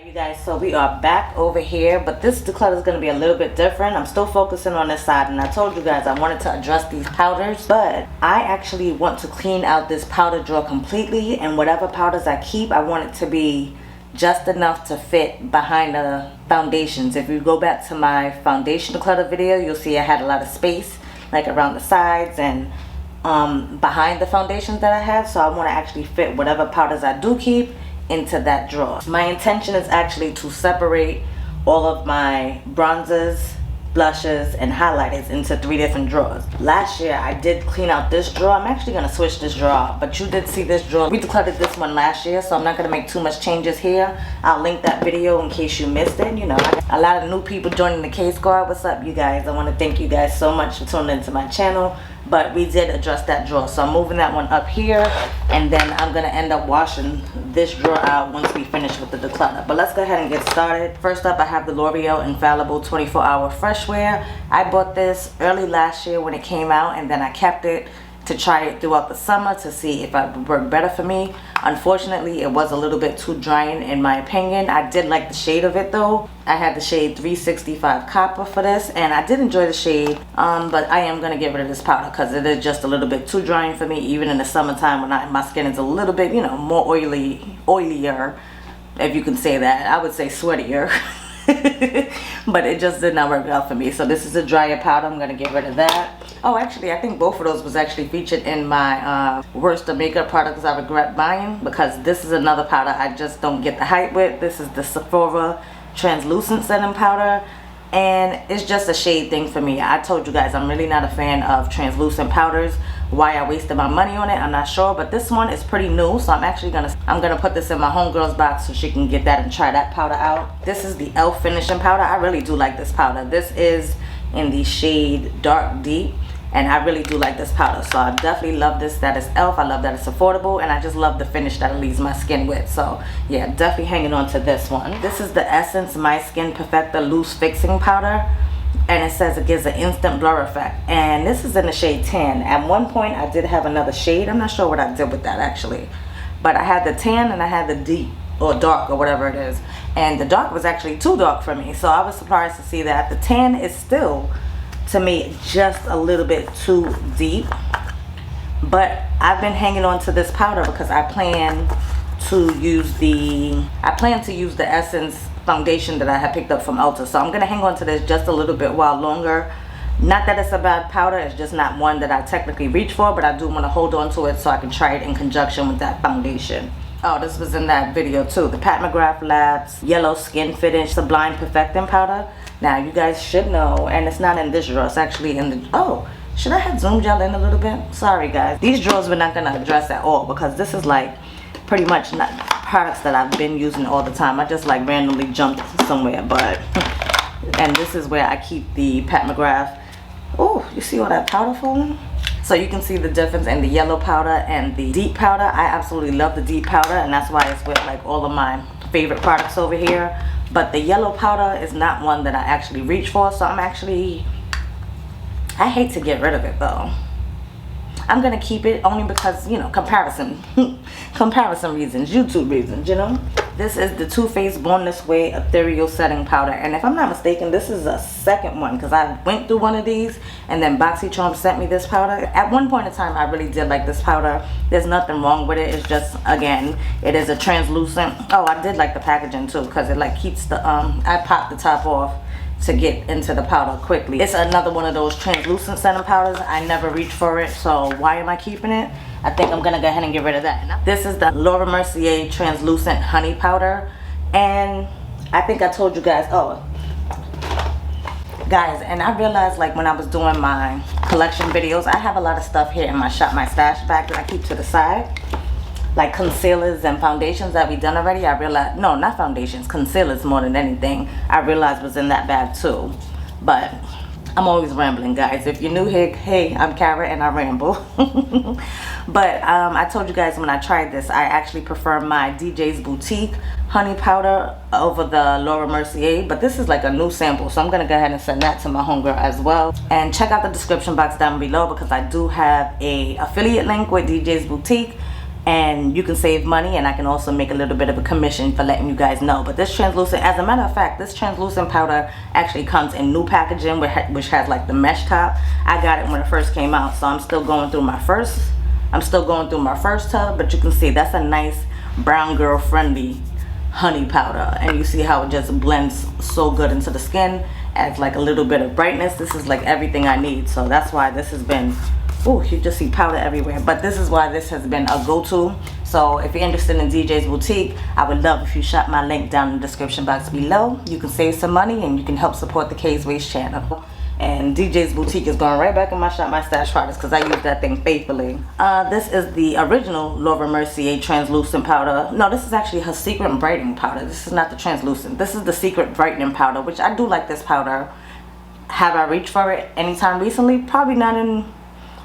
You guys, so we are back over here, but this declutter is going to be a little bit different. I'm still focusing on this side, and I told you guys I wanted to address these powders, but I actually want to clean out this powder drawer completely, and whatever powders I keep, I want it to be just enough to fit behind the foundations. If you go back to my foundation declutter video, you'll see I had a lot of space like around the sides and behind the foundations that I have, so I want to actually fit whatever powders I do keep into that drawer. My intention is actually to separate all of my bronzers, blushes, and highlighters into 3 different drawers. Last year I did clean out this drawer. I'm actually going to switch this drawer out, but you did see this drawer. We decluttered this one last year, so I'm not going to make too much changes here. I'll link that video in case you missed it. You know, I got a lot of new people joining the K Squad. What's up, you guys? I want to thank you guys so much for tuning into my channel. But we did address that drawer, so I'm moving that one up here, and then I'm gonna end up washing this drawer out once we finish with the declutter. But let's go ahead and get started. First up, I have the L'Oreal Infallible 24-hour Freshware. I bought this early last year when it came out, and then I kept it to try it throughout the summer to see if it would work better for me. Unfortunately, it was a little bit too drying in my opinion. I did like the shade of it though. I had the shade 365 Copper for this, and I did enjoy the shade, but I am going to get rid of this powder because it is just a little bit too drying for me, even in the summertime when my skin is a little bit, you know, more oilier, if you can say that. I would say sweatier. But it just did not work out for me. So this is a drier powder. I'm going to get rid of that. Oh, actually, I think both of those was actually featured in my worst of makeup products I regret buying, because this is another powder I just don't get the hype with. This is the Sephora translucent setting powder, and it's just a shade thing for me. I told you guys I'm really not a fan of translucent powders. Why I wasted my money on it, I'm not sure, but this one is pretty new, so I'm gonna put this in my homegirl's box so she can get that and try that powder out. This is the e.l.f. finishing powder. I really do like this powder. This is in the shade Dark Deep, and I really do like this powder, so I definitely love this that it's e.l.f. I love that it's affordable, and I just love the finish that it leaves my skin with. So yeah, definitely hanging on to this one. This is the Essence My Skin Perfecta Loose Fixing Powder, and it says it gives an instant blur effect, and this is in the shade 10. At one point I did have another shade. I'm not sure what I did with that actually, but I had the tan and I had the deep or dark or whatever it is, and the dark was actually too dark for me, so I was surprised to see that. The tan is still, to me, just a little bit too deep, but I've been hanging on to this powder because I plan to use the Essence foundation that I had picked up from Ulta, so I'm gonna hang on to this just a little bit while longer. Not that it's a bad powder, it's just not one that I technically reach for, but I do want to hold on to it so I can try it in conjunction with that foundation. Oh, this was in that video too. The Pat McGrath Labs Yellow Skin Finish Sublime Perfecting Powder. Now you guys should know, and it's not in this drawer, it's actually in the, oh, should I have zoom gel in a little bit? Sorry guys. These drawers we're not gonna address at all because this is like pretty much not products that I've been using all the time. I just like randomly jumped somewhere, but and this is where I keep the Pat McGrath. Oh, you see all that powder falling? So you can see the difference in the yellow powder and the deep powder. I absolutely love the deep powder, and that's why it's with like all of my favorite products over here. But the yellow powder is not one that I actually reach for, so I hate to get rid of it though. I'm gonna keep it only because, you know, comparison reasons, YouTube reasons, you know. This is the Too Faced Born This Way Ethereal Setting Powder, and if I'm not mistaken, this is a second one because I went through one of these and then BoxyCharm sent me this powder. At one point in time, I really did like this powder. There's nothing wrong with it. It's just, again, it is a translucent. Oh, I did like the packaging too because it like keeps the I popped the top off to get into the powder quickly. It's another one of those translucent setting powders. I never reach for it, so why am I keeping it? I think I'm gonna go ahead and get rid of that. This is the Laura Mercier Translucent Honey Powder, and I think I told you guys, oh guys, and I realized like when I was doing my collection videos, I have a lot of stuff here in my stash bag that I keep to the side, like concealers and foundations that we done already. I realized, no, not foundations, concealers more than anything, I realized was in that bag too. But I'm always rambling, guys. If you're new here, hey, I'm Kara and I ramble. But I told you guys when I tried this, I actually prefer my DJ's Boutique honey powder over the Laura Mercier, but this is like a new sample, so I'm gonna go ahead and send that to my homegirl as well. And check out the description box down below because I do have a affiliate link with DJ's Boutique, and you can save money, and I can also make a little bit of a commission for letting you guys know. But this translucent, as a matter of fact, this translucent powder actually comes in new packaging which has like the mesh top. I got it when it first came out, so I'm still going through my first tub, but you can see that's a nice brown girl friendly honey powder, and you see how it just blends so good into the skin, adds like a little bit of brightness. This is like everything I need, so that's why this has been, oh, you just see powder everywhere, but this is why this has been a go-to. So if you're interested in DJ's Boutique, I would love if you shop my link down in the description box below. You can save some money and you can help support the K's Waist channel. And DJ's Boutique is going right back in my Shop My Stash products because I use that thing faithfully. This is the original Laura Mercier translucent powder. No, this is actually her secret brightening powder. This is not the translucent. This is the secret brightening powder, which I do like this powder. Have I reached for it anytime recently? Probably not in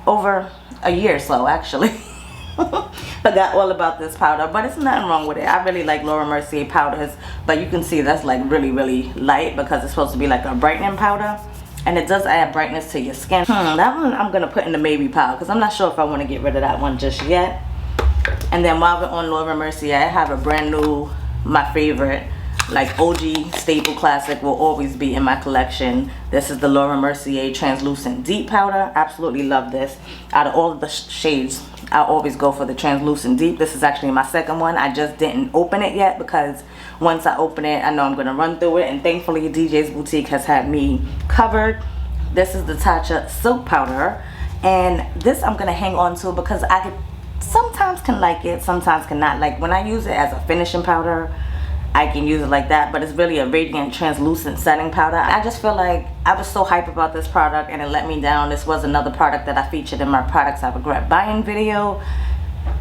over a year or so, actually. Forgot all about this powder, but it's nothing wrong with it. I really like Laura Mercier powders, but you can see that's like really light because it's supposed to be like a brightening powder. And it does add brightness to your skin. That one I'm going to put in the maybe pile because I'm not sure if I want to get rid of that one just yet. And then while we're on Laura Mercier, I have a brand new, my favorite, like OG staple classic will always be in my collection. This is the Laura Mercier Translucent Deep Powder. Absolutely love this. Out of all of the shades, I always go for the Translucent Deep. This is actually my second one. I just didn't open it yet because once I open it, I know I'm going to run through it. And thankfully, DJ's Boutique has had me covered. This is the Tatcha Silk Powder. And this I'm going to hang on to because I sometimes can like it, sometimes cannot. Like when I use it as a finishing powder, I can use it like that, but it's really a radiant translucent setting powder. I just feel like I was so hype about this product and it let me down. This was another product that I featured in my products I regret buying video.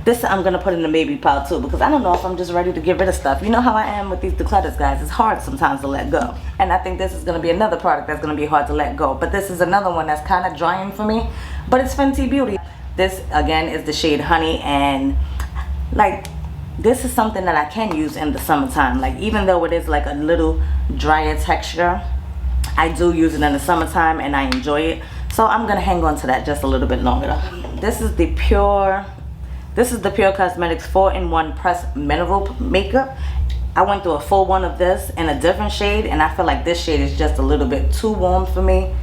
This I'm gonna put in the maybe pile too because I don't know if I'm just ready to get rid of stuff. You know how I am with these declutters, guys. It's hard sometimes to let go. And I think this is gonna be another product that's gonna be hard to let go. But this is another one that's kind of drying for me, but it's Fenty Beauty. This again is the shade Honey, and like, this is something that I can use in the summertime. Like even though it is like a little drier texture, I do use it in the summertime and I enjoy it. So I'm gonna hang on to that just a little bit longer. This is the Pure Cosmetics 4-in-1 Pressed Mineral Makeup. I went through a full one of this in a different shade, and I feel like this shade is just a little bit too warm for me.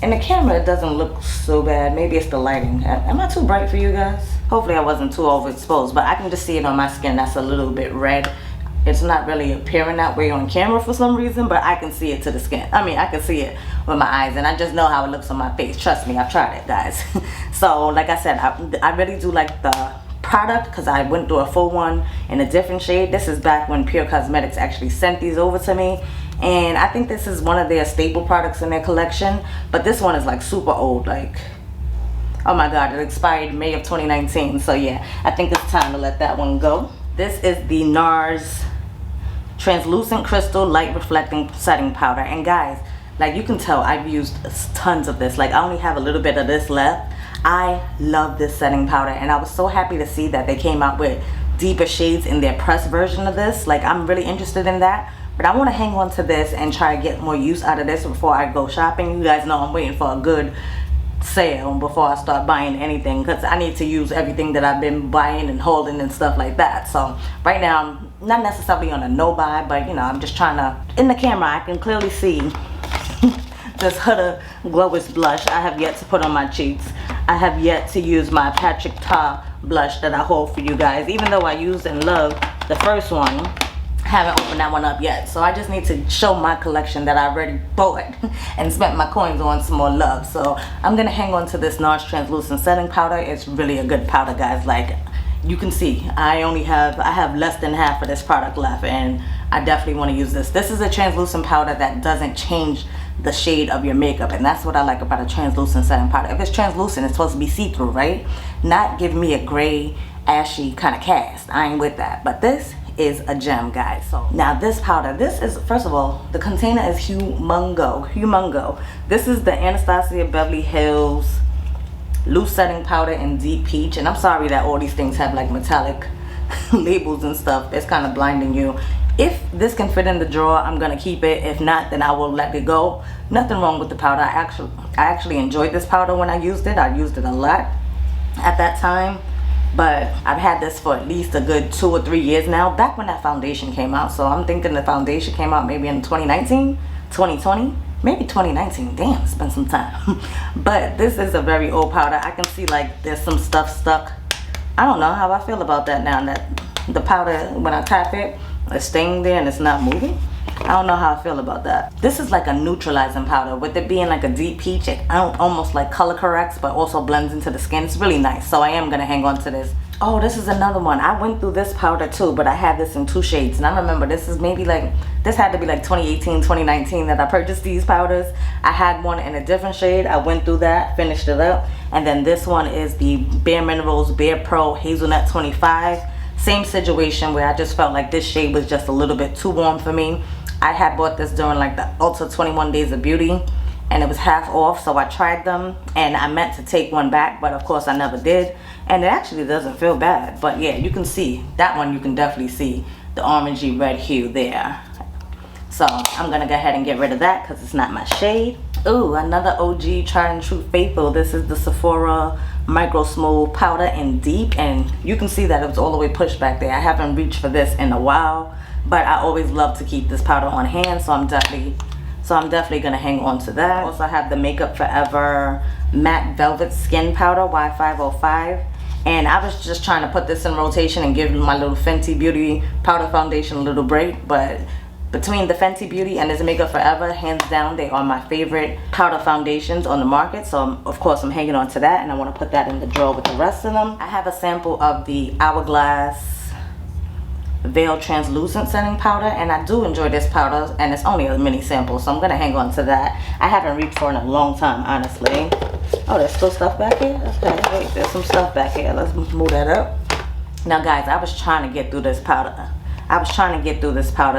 In the camera, it doesn't look so bad. Maybe it's the lighting. Am I too bright for you guys? Hopefully I wasn't too overexposed, but I can just see it on my skin. That's a little bit red. It's not really appearing that way on camera for some reason, but I can see it to the skin. I mean, I can see it with my eyes, and I just know how it looks on my face. Trust me, I've tried it, guys. So, like I said, I really do like the product because I went through a full one in a different shade. This is back when Pure Cosmetics actually sent these over to me. And I think this is one of their staple products in their collection. But this one is like super old. Like, oh my god, it expired May of 2019. So yeah, I think it's time to let that one go. This is the Nars Translucent Crystal Light Reflecting Setting Powder. And guys, like you can tell, I've used tons of this. Like I only have a little bit of this left. I love this setting powder, and I was so happy to see that they came out with deeper shades in their pressed version of this. Like I'm really interested in that. But I want to hang on to this and try to get more use out of this before I go shopping. You guys know I'm waiting for a good sale before I start buying anything, because I need to use everything that I've been buying and holding and stuff like that. So right now I'm not necessarily on a no buy, but you know, I'm just trying to, in the camera I can clearly see this Huda Glowist blush I have yet to put on my cheeks. I have yet to use my Patrick Ta blush that I hold for you guys. Even though I used and loved the first one, I haven't opened that one up yet. So I just need to show my collection that I already bought and spent my coins on some more love. So I'm gonna hang on to this Nars Translucent Setting Powder. It's really a good powder, guys. Like you can see, I have less than half of this product left, and I definitely want to use this. This is a translucent powder that doesn't change the shade of your makeup, and that's what I like about a translucent setting powder. If it's translucent, it's supposed to be see-through, right? Not give me a gray, ashy kind of cast. I ain't with that. But this is a gem, guys. So now this powder, this is, first of all, the container is humongo. This is the Anastasia Beverly Hills Loose Setting Powder in Deep Peach, and I'm sorry that all these things have like metallic labels and stuff. It's kind of blinding you. If this can fit in the drawer, I'm gonna keep it. If not, then I will let it go. Nothing wrong with the powder. I actually enjoyed this powder when I used it. I used it a lot at that time, but I've had this for at least a good 2 or 3 years now, back when that foundation came out. So I'm thinking the foundation came out maybe in 2019, 2020, maybe 2019. Damn, it's been some time. But this is a very old powder. I can see like there's some stuff stuck. I don't know how I feel about that now, that the powder, when I tap it, it's staying there and it's not moving. I don't know how I feel about that. This is like a neutralizing powder. With it being like a deep peach, it almost like color corrects but also blends into the skin. It's really nice, so I am gonna hang on to this. Oh, this is another one. I went through this powder too, but I had this in 2 shades, and I remember this is maybe like, this had to be like 2018, 2019 that I purchased these powders. I had one in a different shade. I went through that, finished it up, and then this one is the Bare Minerals Bare Pro Hazelnut 25. Same situation where I just felt like this shade was just a little bit too warm for me. I had bought this during like the Ulta 21 Days of Beauty, and it was half off, so I tried them, and I meant to take one back, but of course I never did, and it actually doesn't feel bad. But yeah, you can see that one. You can definitely see the orangey red hue there. So I'm gonna go ahead and get rid of that because it's not my shade. Ooh, another OG tried and true faithful. This is the Sephora Micro Smooth Powder in Deep, and you can see that it was all the way pushed back there. I haven't reached for this in a while, but I always love to keep this powder on hand, so I'm definitely gonna hang on to that. Also, I have the Makeup Forever Matte Velvet Skin Powder Y505, and I was just trying to put this in rotation and give my little Fenty Beauty powder foundation a little break. But between the Fenty Beauty and this Makeup Forever, hands down, they are my favorite powder foundations on the market. So of course I'm hanging on to that, and I want to put that in the drawer with the rest of them. I have a sample of the Hourglass Veil Translucent Setting Powder, and I do enjoy this powder, and it's only a mini sample, so I'm gonna hang on to that. I haven't reached for it in a long time, honestly. Oh, there's still stuff back here? Okay, wait, there's some stuff back here. Let's move that up. Now guys, I was trying to get through this powder.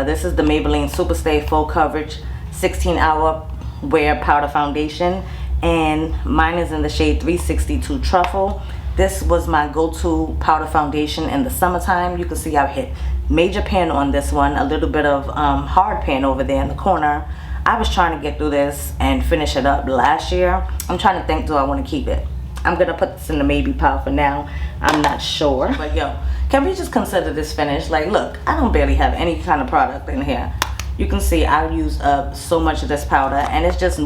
This is the Maybelline Superstay Full Coverage 16-Hour Wear Powder Foundation, and mine is in the shade 362 Truffle. This was my go-to powder foundation in the summertime. You can see I hit major pan on this one, a little bit of hard pan over there in the corner. I was trying to get through this and finish it up last year. I'm trying to think, do I want to keep it? I'm gonna put this in the maybe pile for now. I'm not sure, but yo, can we just consider this finished? Like, look, I don't barely have any kind of product in here. You can see I used up so much of this powder, and it's just,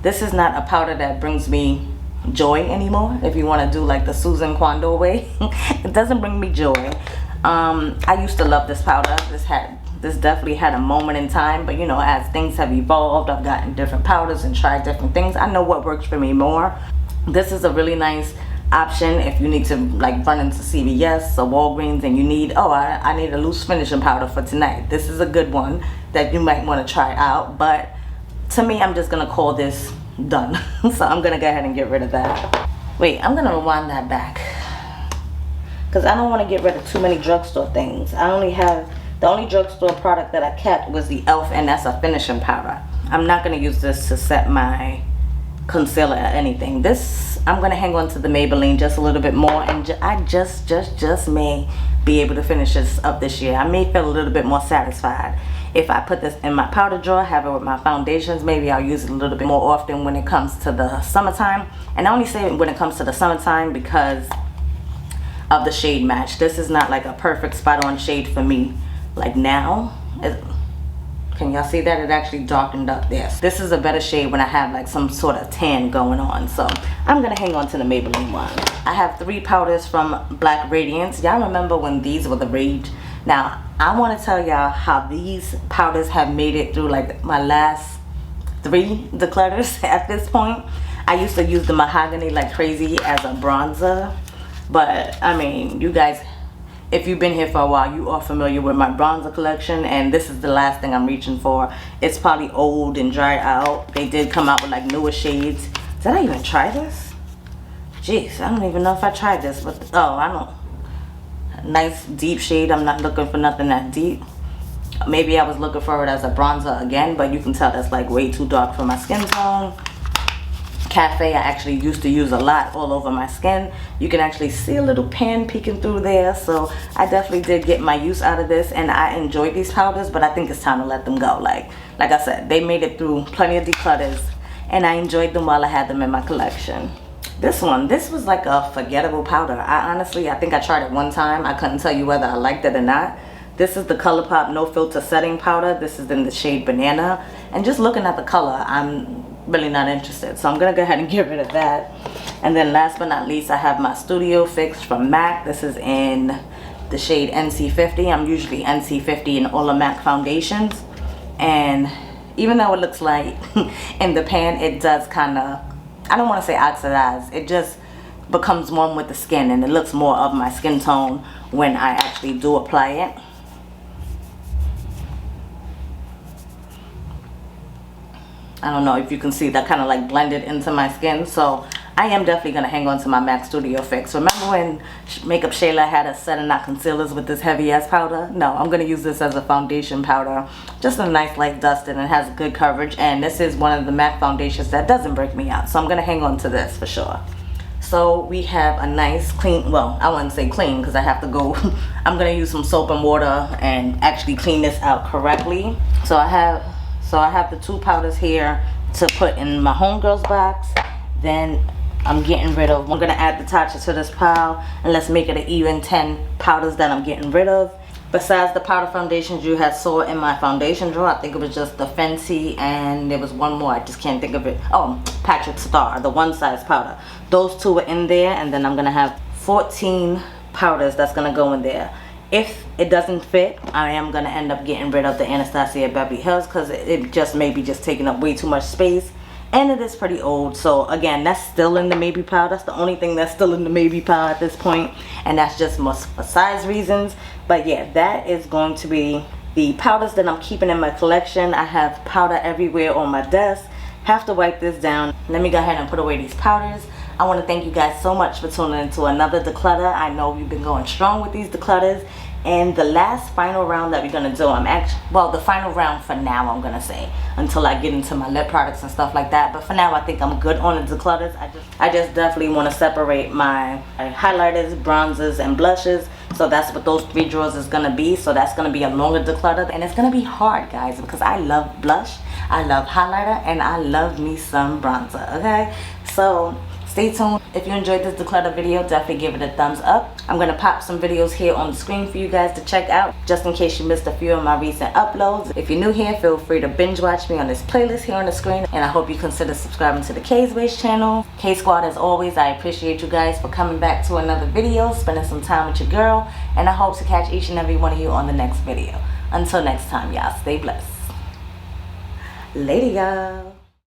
this is not a powder that brings me joy anymore. If you want to do like the Susan Quando way, it doesn't bring me joy. I used to love this powder. This definitely had a moment in time, but you know, as things have evolved, I've gotten different powders and tried different things. I know what works for me more. This is a really nice option if you need to like run into CVS or Walgreens and you need, oh, I need a loose finishing powder for tonight. This is a good one that you might want to try out, but to me, I'm just gonna call this done. So I'm gonna go ahead and get rid of that. Wait, I'm gonna rewind that back because I don't want to get rid of too many drugstore things. The only drugstore product that I kept was the e.l.f., and that's a finishing powder. I'm not gonna use this to set my concealer or anything. This, I'm gonna hang on to the Maybelline just a little bit more, and I just may be able to finish this up this year. I may feel a little bit more satisfied if I put this in my powder drawer, have it with my foundations. Maybe I'll use it a little bit more often when it comes to the summertime. And I only say when it comes to the summertime because of the shade match. This is not like a perfect spot on shade for me like now. Can y'all see that? It actually darkened up there. This is a better shade when I have like some sort of tan going on. So I'm gonna hang on to the Maybelline one. I have 3 powders from Black Radiance. Y'all remember when these were the rage? Now, I want to tell y'all how these powders have made it through like my last 3 declutters at this point. I used to use the mahogany like crazy as a bronzer, but I mean, you guys, if you've been here for a while, you are familiar with my bronzer collection, and this is the last thing I'm reaching for. It's probably old and dried out. They did come out with like newer shades. Did I even try this? Jeez, I don't even know if I tried this, but oh, I don't. Nice deep shade. I'm not looking for nothing that deep. Maybe I was looking for it as a bronzer again, but you can tell that's like way too dark for my skin tone. Cafe I actually used to use a lot all over my skin. You can actually see a little pan peeking through there, so I definitely did get my use out of this, and I enjoyed these powders, but I think it's time to let them go. Like I said, they made it through plenty of declutters, and I enjoyed them while I had them in my collection. This was like a forgettable powder. I think I tried it one time. I couldn't tell you whether I liked it or not. This is the ColourPop No Filter Setting Powder. This is in the shade Banana. And just looking at the color, I'm really not interested. So I'm going to go ahead and get rid of that. And then last but not least, I have my Studio Fix from MAC. This is in the shade NC50. I'm usually NC50 in all the MAC foundations. And even though it looks like in the pan, it does kind of, I don't want to say oxidize. It just becomes one with the skin, and it looks more of my skin tone when I actually do apply it. I don't know if you can see that kind of like blended into my skin. So I am definitely going to hang on to my MAC Studio Fix. Remember when Makeup Shayla had us setting our concealers with this heavy ass powder? No, I'm going to use this as a foundation powder. Just a nice light dusting, and it has good coverage. And this is one of the MAC foundations that doesn't break me out. So I'm going to hang on to this for sure. So we have a nice clean, well, I wouldn't say clean because I have to go, I'm going to use some soap and water and actually clean this out correctly. So I have the two powders here to put in my homegirl's box. Then I'm getting rid of, I'm going to add the Tatcha to this pile, and let's make it an even 10 powders that I'm getting rid of. Besides the powder foundations you had saw in my foundation drawer, I think it was just the Fenty, and there was one more, I just can't think of it. Oh, Patrick Star, the one size powder. Those two are in there, and then I'm going to have 14 powders that's going to go in there. If it doesn't fit, I am going to end up getting rid of the Anastasia Beverly Hills because it just may be just taking up way too much space. And it is pretty old. So again, that's still in the maybe pile. That's the only thing that's still in the maybe pile at this point. And that's just most for size reasons. But yeah, that is going to be the powders that I'm keeping in my collection. I have powder everywhere on my desk. Have to wipe this down. Let me go ahead and put away these powders. I want to thank you guys so much for tuning into another declutter. I know we've been going strong with these declutters. And the last final round that we're going to do, the final round for now, I'm going to say, until I get into my lip products and stuff like that. But for now, I think I'm good on the declutters. I just definitely want to separate my highlighters, bronzers, and blushes. So that's what those 3 drawers is going to be. So that's going to be a longer declutter. And it's going to be hard, guys, because I love blush, I love highlighter, and I love me some bronzer, okay? So stay tuned. If you enjoyed this declutter video, definitely give it a thumbs up. I'm going to pop some videos here on the screen for you guys to check out, just in case you missed a few of my recent uploads. If you're new here, feel free to binge watch me on this playlist here on the screen. And I hope you consider subscribing to the KSWays channel. K-Squad, as always, I appreciate you guys for coming back to another video, spending some time with your girl. And I hope to catch each and every one of you on the next video. Until next time, y'all, stay blessed. Later, y'all.